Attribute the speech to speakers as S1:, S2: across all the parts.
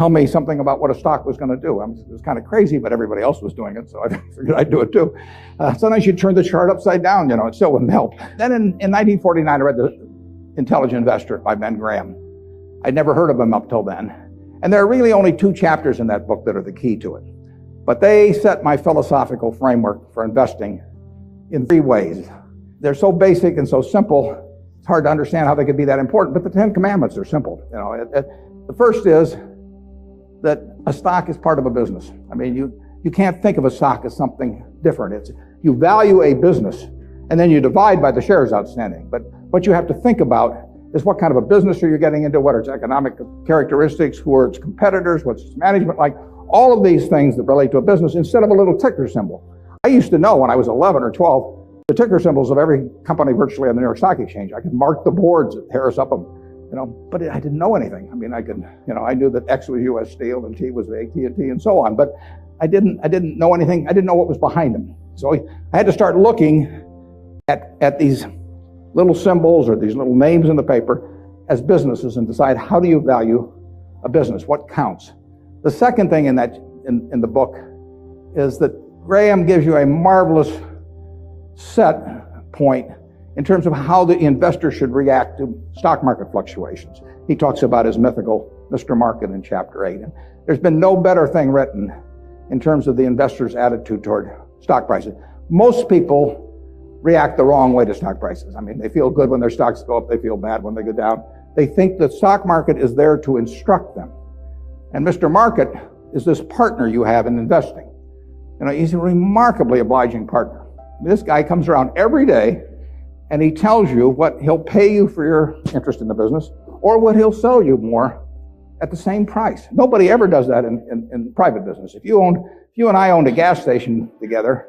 S1: tell me something about what a stock was going to do. It was kind of crazy, but everybody else was doing it, so I figured I'd do it too. Sometimes you'd turn the chart upside down, it still wouldn't help. Then in 1949, I read The Intelligent Investor by Ben Graham. I'd never heard of him up till then. And there are really only 2 chapters in that book that are the key to it. But they set my philosophical framework for investing in 3 ways. They're so basic and so simple, it's hard to understand how they could be that important, but the 10 Commandments are simple. The first is that a stock is part of a business. I mean, you can't think of a stock as something different. You value a business, and then you divide by the shares outstanding. But what you have to think about is what kind of a business are you getting into, what are its economic characteristics, who are its competitors, what's its management like, all of these things that relate to a business instead of a little ticker symbol. I used to know when I was 11 or 12 the ticker symbols of every company virtually on the New York Stock Exchange. I could mark the boards at Harris Upham, but I didn't know anything. I mean, I knew that X was U.S. Steel and T was AT&T and so on, but I didn't know anything. I didn't know what was behind them. So I had to start looking at these little symbols or these little names in the paper as businesses and decide, how do you value a business? What counts? The second thing in the book is that Graham gives you a marvelous set point in terms of how the investor should react to stock market fluctuations. He talks about his mythical Mr. Market in chapter 8. And there's been no better thing written in terms of the investor's attitude toward stock prices. Most people react the wrong way to stock prices. I mean, they feel good when their stocks go up, they feel bad when they go down. They think the stock market is there to instruct them. And Mr. Market is this partner you have in investing. He's a remarkably obliging partner. This guy comes around every day and he tells you what he'll pay you for your interest in the business or what he'll sell you more at the same price. Nobody ever does that in private business. If you and I owned a gas station together,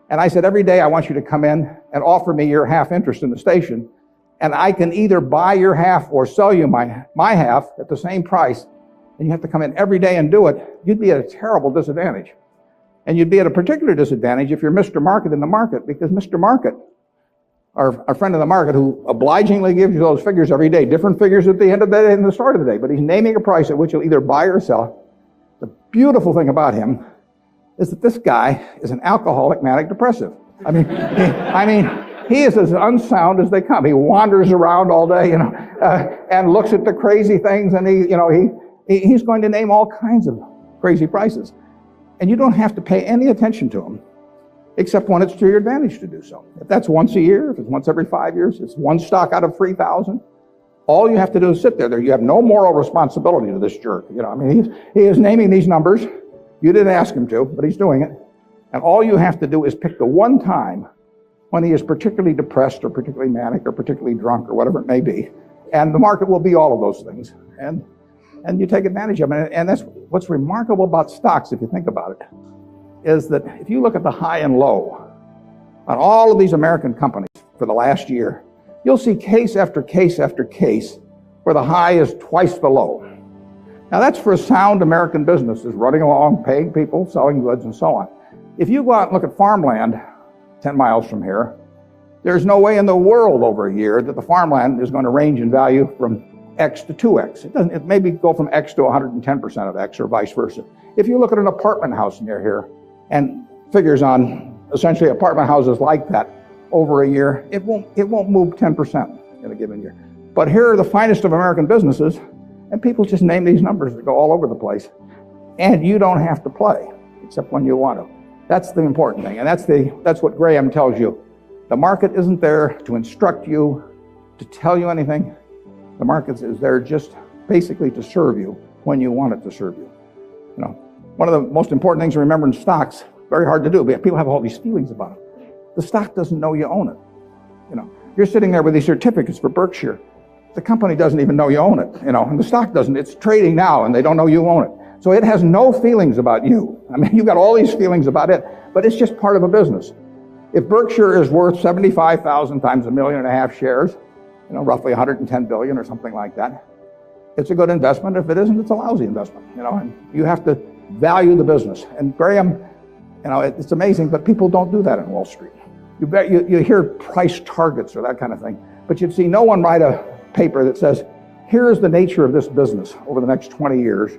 S1: and I said, every day I want you to come in and offer me your half interest in the station, and I can either buy your half or sell you my half at the same price, and you have to come in every day and do it, you'd be at a terrible disadvantage. And you'd be at a particular disadvantage if you're Mr. Market in the market, because Mr. Market, our friend in the market who obligingly gives you those figures every day, different figures at the end of the day and the start of the day, but he's naming a price at which you'll either buy or sell. The beautiful thing about him is that this guy is an alcoholic manic depressive. I mean, he is as unsound as they come. He wanders around all day, and looks at the crazy things, and he's going to name all kinds of crazy prices. And you don't have to pay any attention to him, except when it's to your advantage to do so. If that's once a year, if it's once every 5 years, it's one stock out of 3,000. All you have to do is sit there. You have no moral responsibility to this jerk. He is naming these numbers. You didn't ask him to, but he's doing it. And all you have to do is pick the one time when he is particularly depressed or particularly manic or particularly drunk or whatever it may be. And the market will be all of those things. And you take advantage of it. And that's what's remarkable about stocks, if you think about it, is that if you look at the high and low on all of these American companies for the last year, you'll see case after case after case where the high is twice the low. Now that's for sound American businesses running along, paying people, selling goods, and so on. If you go out and look at farmland 10 miles from here, there's no way in the world over a year that the farmland is going to range in value from X to 2X. It maybe go from X to 110% of X or vice versa. If you look at an apartment house near here and figures on essentially apartment houses like that over a year, it won't move 10% in a given year. But here are the finest of American businesses, and people just name these numbers that go all over the place. And you don't have to play, except when you want to. That's the important thing, and that's what Graham tells you. The market isn't there to instruct you, to tell you anything. The market is there just basically to serve you when you want it to serve you. One of the most important things to remember in stocks, very hard to do, but people have all these feelings about it. The stock doesn't know you own it. You're sitting there with these certificates for Berkshire. The company doesn't even know you own it, and the stock doesn't. It's trading now, and they don't know you own it. So it has no feelings about you. I mean, you've got all these feelings about it, but it's just part of a business. If Berkshire is worth 75,000 times 1.5 million shares, roughly 110 billion or something like that, it's a good investment. If it isn't, it's a lousy investment. And you have to value the business. And Graham, it's amazing, but people don't do that in Wall Street. You hear price targets or that kind of thing, but you'd see no one write a paper that says, here is the nature of this business over the next 20 years,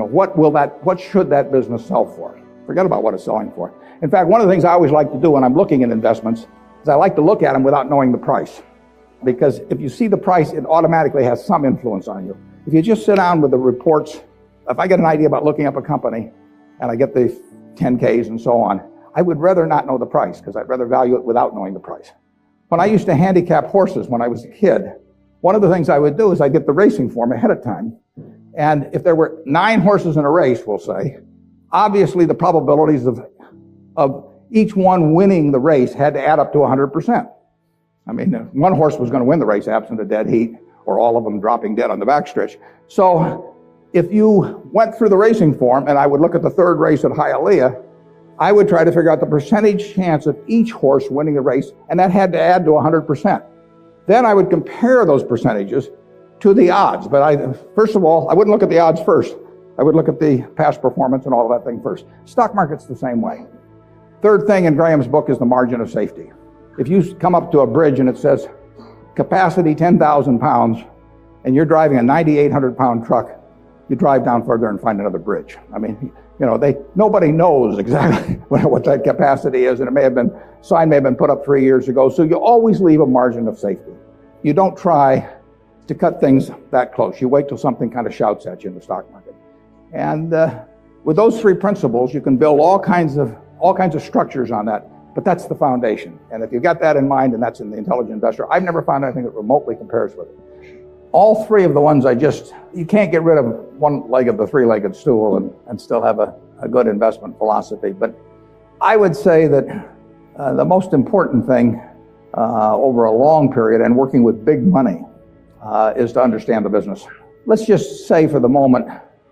S1: What should that business sell for? Forget about what it's selling for. In fact, one of the things I always like to do when I'm looking at investments is I like to look at them without knowing the price. Because if you see the price, it automatically has some influence on you. If you just sit down with the reports, if I get an idea about looking up a company and I get the 10Ks and so on, I would rather not know the price because I'd rather value it without knowing the price. When I used to handicap horses when I was a kid, one of the things I would do is I'd get the racing form ahead of time. And if there were 9 horses in a race, we'll say, obviously the probabilities of each one winning the race had to add up to 100%. I mean, one horse was going to win the race absent a dead heat or all of them dropping dead on the backstretch. So if you went through the racing form and I would look at the 3rd race at Hialeah, I would try to figure out the percentage chance of each horse winning the race, and that had to add to 100%. Then I would compare those percentages to the odds. But first of all, I wouldn't look at the odds first. I would look at the past performance and all of that thing first. Stock market's the same way. Third thing in Graham's book is the margin of safety. If you come up to a bridge and it says capacity 10,000 pounds and you're driving a 9,800 pound truck, you drive down further and find another bridge. I mean, nobody knows exactly what that capacity is, and sign may have been put up 3 years ago. So you always leave a margin of safety. You don't try to cut things that close. You wait till something kind of shouts at you in the stock market. And with those 3 principles, you can build all kinds of structures on that. But that's the foundation. And if you've got that in mind, and that's in the intelligent investor, I've never found anything that remotely compares with it. All 3 of the ones you can't get rid of one leg of the 3-legged stool and still have a good investment philosophy. But I would say that the most important thing over a long period and working with big money is to understand the business. Let's just say for the moment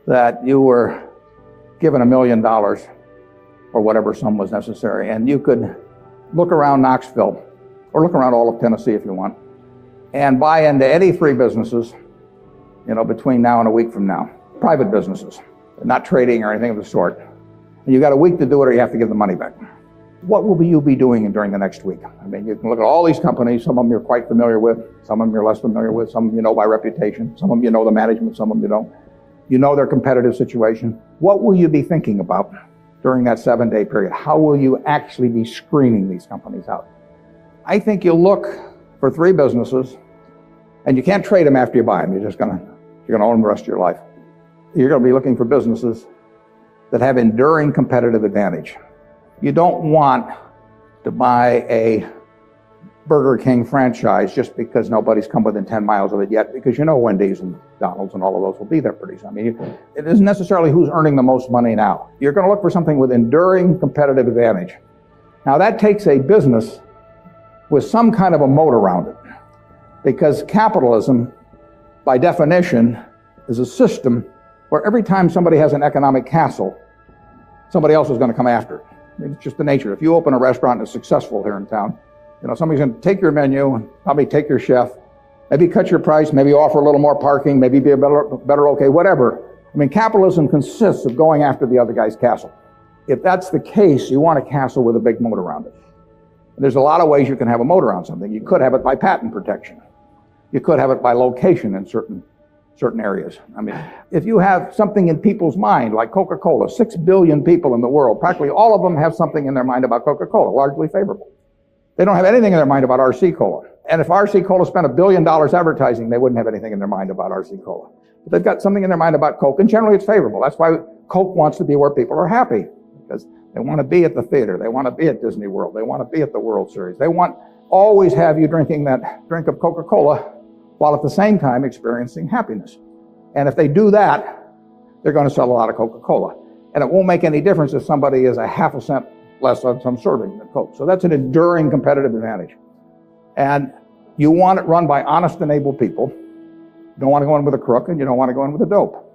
S1: that you were given $1 million or whatever sum was necessary, and you could look around Knoxville or look around all of Tennessee if you want and buy into any 3 businesses, between now and a week from now. Private businesses, not trading or anything of the sort. And you got a week to do it or you have to give the money back. What will you be doing during the next week? I mean, you can look at all these companies. Some of them you're quite familiar with. Some of them you're less familiar with. Some of them you know by reputation. Some of them you know the management. Some of them you don't. You know their competitive situation. What will you be thinking about during that 7-day period? How will you actually be screening these companies out? I think you'll look for 3 businesses, and you can't trade them after you buy them. You're going to own them the rest of your life. You're going to be looking for businesses that have enduring competitive advantage. You don't want to buy a Burger King franchise just because nobody's come within 10 miles of it yet, because Wendy's and McDonald's and all of those will be there pretty soon. I mean, it isn't necessarily who's earning the most money now. You're going to look for something with enduring competitive advantage. Now that takes a business with some kind of a moat around it, because capitalism, by definition, is a system where every time somebody has an economic castle, somebody else is going to come after it. I mean, it's just the nature. If you open a restaurant and it's successful here in town, somebody's going to take your menu and probably take your chef, maybe cut your price, maybe offer a little more parking, maybe be a better okay, whatever. I mean, capitalism consists of going after the other guy's castle. If that's the case, you want a castle with a big moat around it. And there's a lot of ways you can have a moat around something. You could have it by patent protection. You could have it by location in certain areas. I mean, if you have something in people's mind, like Coca-Cola, 6 billion people in the world, practically all of them have something in their mind about Coca-Cola, largely favorable. They don't have anything in their mind about RC Cola. And if RC Cola spent $1 billion advertising, they wouldn't have anything in their mind about RC Cola. But they've got something in their mind about Coke, and generally it's favorable. That's why Coke wants to be where people are happy, because they want to be at the theater. They want to be at Disney World. They want to be at the World Series. They want always have you drinking that drink of Coca-Cola while at the same time experiencing happiness. And if they do that, they're going to sell a lot of Coca-Cola. And it won't make any difference if somebody is a half a cent less on some serving than Coke. So that's an enduring competitive advantage. And you want it run by honest and able people. You don't want to go in with a crook, and you don't want to go in with a dope.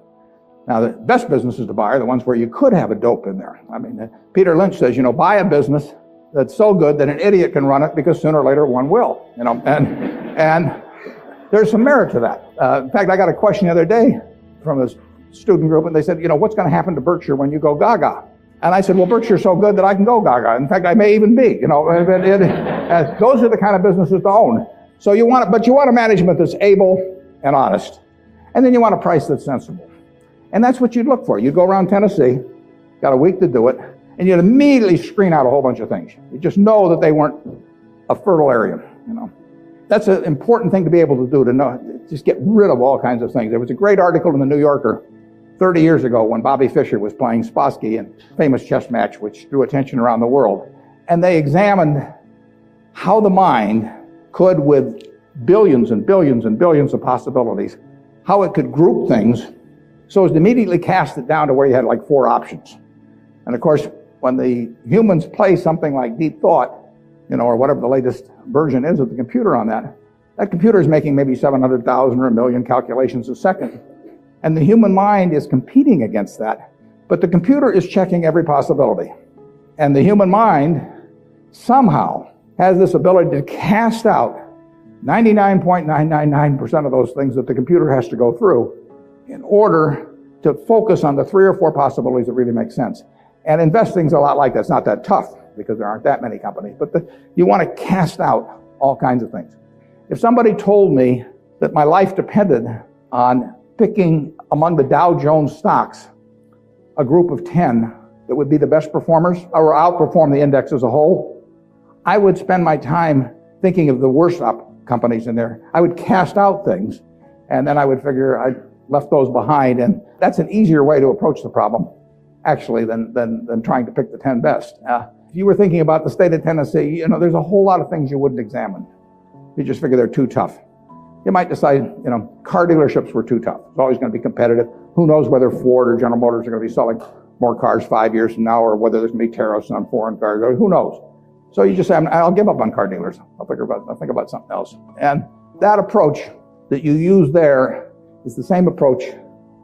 S1: Now, the best businesses to buy are the ones where you could have a dope in there. I mean, Peter Lynch says, buy a business that's so good that an idiot can run it, because sooner or later one will. And there's some merit to that. In fact, I got a question the other day from a student group, and they said, what's going to happen to Berkshire when you go gaga? And I said, well, Berkshire's so good that I can go gaga. In fact, I may even be. Those are the kind of businesses to own. So but you want a management that's able and honest, and then you want a price that's sensible. And that's what you'd look for. You'd go around Tennessee, got a week to do it, and you'd immediately screen out a whole bunch of things. You just know that they weren't a fertile area, you know. That's an important thing to be able to do, to know, just get rid of all kinds of things. There was a great article in the New Yorker 30 years ago when Bobby Fischer was playing Spassky in a famous chess match which drew attention around the world. And they examined how the mind could, with billions and billions and billions of possibilities, how it could group things so as to immediately cast it down to where you had like 4 options. And of course, when the humans play something like deep thought, you know, or whatever the latest version is of the computer on that, that computer is making maybe 700,000 or 1 million calculations a second. And the human mind is competing against that, but the computer is checking every possibility. And the human mind somehow has this ability to cast out 99.999% of those things that the computer has to go through in order to focus on the 3 or 4 possibilities that really make sense. And investing's a lot like that. It's not that tough because there aren't that many companies, but you want to cast out all kinds of things. If somebody told me that my life depended on picking among the Dow Jones stocks a group of 10 that would be the best performers or outperform the index as a whole, I would spend my time thinking of the worst companies in there. I would cast out things, and then I would figure I'd left those behind, and that's an easier way to approach the problem, actually, than trying to pick the 10 best. If you were thinking about the state of Tennessee, you know, there's a whole lot of things you wouldn't examine. You just figure they're too tough. You might decide, you know, car dealerships were too tough. It's always going to be competitive. Who knows whether Ford or General Motors are going to be selling more cars 5 years from now, or whether there's going to be tariffs on foreign cars. Who knows? So you just say, I'll give up on car dealers. I'll think about something else. And that approach that you use there is the same approach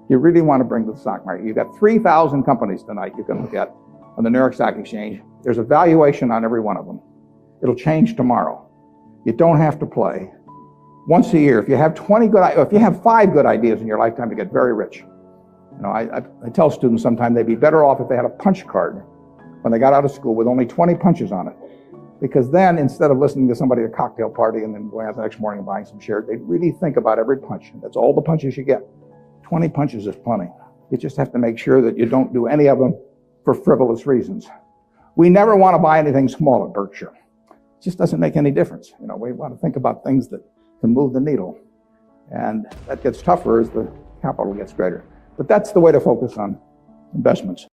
S1: you really want to bring to the stock market. You've got 3,000 companies tonight you can look at on the New York Stock Exchange. There's a valuation on every one of them. It'll change tomorrow. You don't have to play. Once a year, if you have 5 good ideas in your lifetime, you get very rich. You know, I tell students sometimes they'd be better off if they had a punch card when they got out of school with only 20 punches on it. Because then, instead of listening to somebody at a cocktail party and then going out the next morning and buying some shares, they'd really think about every punch. That's all the punches you get. 20 punches is plenty. You just have to make sure that you don't do any of them for frivolous reasons. We never want to buy anything small at Berkshire. It just doesn't make any difference. You know, we want to think about things that can move the needle. And that gets tougher as the capital gets greater. But that's the way to focus on investments.